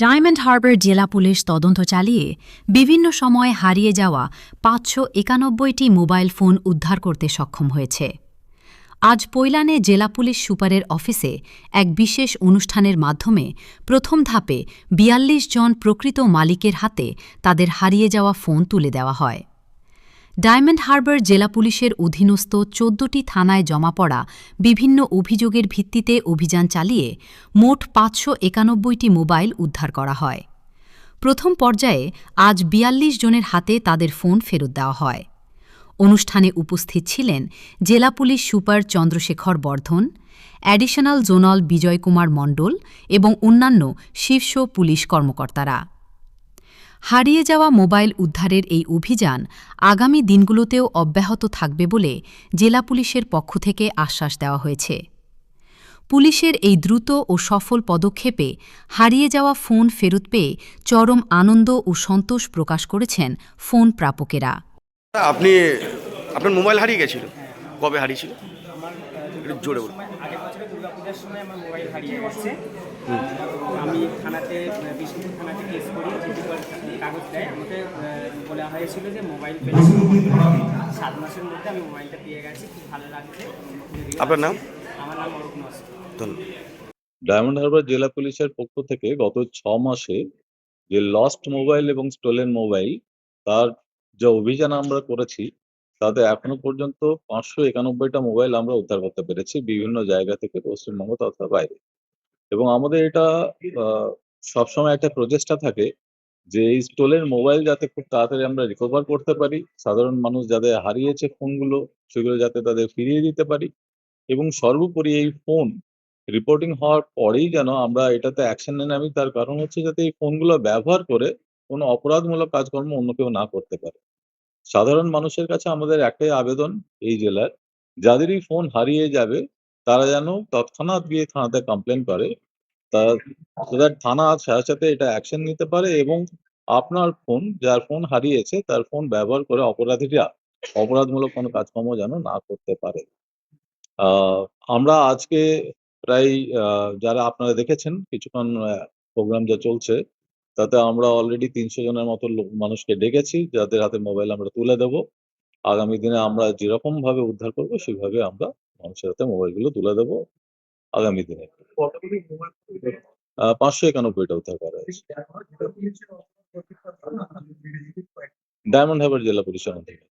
Diamond Harbour জেলা police তদন্ত চালিয়ে বিভিন্ন সময় হারিয়ে যাওয়া ৫৯১টি মোবাইল ফোন উদ্ধার করতে সক্ষম হয়েছে। আজ পৈলানে জেলা পুলিশ সুপারের অফিসে এক বিশেষ অনুষ্ঠানের মাধ্যমে প্রথম ধাপে ৪২ জন প্রকৃত মালিকের হাতে তাদের হারিয়ে যাওয়া ফোন তুলে দেওয়া হয়। ডায়মন্ড হারবার জেলা পুলিশের অধীনস্থ ১৪টি থানায় জমা পড়া বিভিন্ন অভিযোগের ভিত্তিতে অভিযান চালিয়ে মোট ৫৯১টি মোবাইল উদ্ধার করা হয়। প্রথম পর্যায়ে আজ ৪২ জনের হাতে তাদের ফোন ফেরত দেওয়া হয়। অনুষ্ঠানে উপস্থিত ছিলেন জেলা পুলিশ সুপার চন্দ্রশেখর বর্ধন, অ্যাডিশনাল জোনাল বিজয় কুমার মণ্ডল এবং অন্যান্য শীর্ষ পুলিশ কর্মকর্তারা। হারিয়ে যাওয়া মোবাইল উদ্ধারের এই অভিযান আগামী দিনগুলোতেও অব্যাহত থাকবে বলে জেলা পুলিশের পক্ষ থেকে আশ্বাস দেওয়া হয়েছে। পুলিশের এই দ্রুত ও সফল পদক্ষেপে হারিয়ে যাওয়া ফোন ফেরত পেয়ে চরম আনন্দ ও সন্তোষ প্রকাশ করেছেন ফোন প্রাপকেরা। আপনি আপনার মোবাইল হারিয়ে গেছিল, কবে হারিয়েছিল? আমার একটু জোরে বলুন। আগের বছরে দুর্গাপূজার সময় আমার মোবাইল হারিয়ে গেছে। আমি থানাতে বিষ্ণুপুর থানাতে কেস করি, যেটি কাগজ দেয় আমাকে, বলা হয়েছিল যে মোবাইল পেলে 7 মাসের মধ্যে আমি মোবাইলটা পেয়ে গেছি। খুব ভালো লাগছে। আপনার নাম? আমার নাম অরূপ নস্কর। ধন্যবাদ। ডায়মন্ড হারবার জেলা পুলিশের পক্ষ থেকে গত ৬ মাসে যে লস্ট মোবাইল এবং স্টোলেন মোবাইল তার যে অভিযান আমরা করেছি, তাতে এখনো পর্যন্ত ৫৯১টা মোবাইল আমরা উদ্ধার করতে পেরেছি বিভিন্ন জায়গা থেকে, পশ্চিমবঙ্গ তথা বাইরে। এবং আমাদের এটা সবসময় একটা প্রচেষ্টা থাকে যে এই স্টোলেন মোবাইল যাতে খুব তাড়াতাড়ি আমরা রিকভার করতে পারি, সাধারণ মানুষ যাদের হারিয়েছে ফোনগুলো সেগুলো যাতে তাদের ফিরিয়ে দিতে পারি, এবং সর্বোপরি এই ফোন রিপোর্টিং হওয়ার পরেই যেন আমরা এটাতে অ্যাকশন নিয়ে নামি। তার কারণ হচ্ছে যাতে এই ফোনগুলো ব্যবহার করে কোনো অপরাধমূলক কাজকর্ম অন্য কেউ না করতে পারে। সাধারণ মানুষের কাছে আমাদের একটাই আবেদন এই জেলার, যাদেরই ফোন হারিয়ে যাবে তারা যেন তৎক্ষণাৎ গিয়ে থানাতে কমপ্লেন করে, so that থানা সাথে সাথে এটা অ্যাকশন নিতে পারে এবং আপনার ফোন, যার ফোন হারিয়েছে তার ফোন ব্যবহার করে অপরাধীরা অপরাধমূলক কোনো কাজকর্ম যেন না করতে পারে। আমরা আজকে প্রায় যারা আপনারা দেখেছেন কিছুক্ষণ প্রোগ্রাম যা চলছে, তাতে আমরা অলরেডি ৩০০ জনের মতো মানুষকে ডেকেছি, যাদের হাতে মোবাইল আমরা তুলে দেব। আগামী দিনে আমরা যেরকম ভাবে উদ্ধার করব সেভাবে আমরা মানুষের হাতে মোবাইলগুলো তুলে দেব আগামী দিনে। ৫৯১টা উদ্ধার করা হয়েছে ডায়মন্ড হারবার জেলা পুলিশের অন্তর্গত।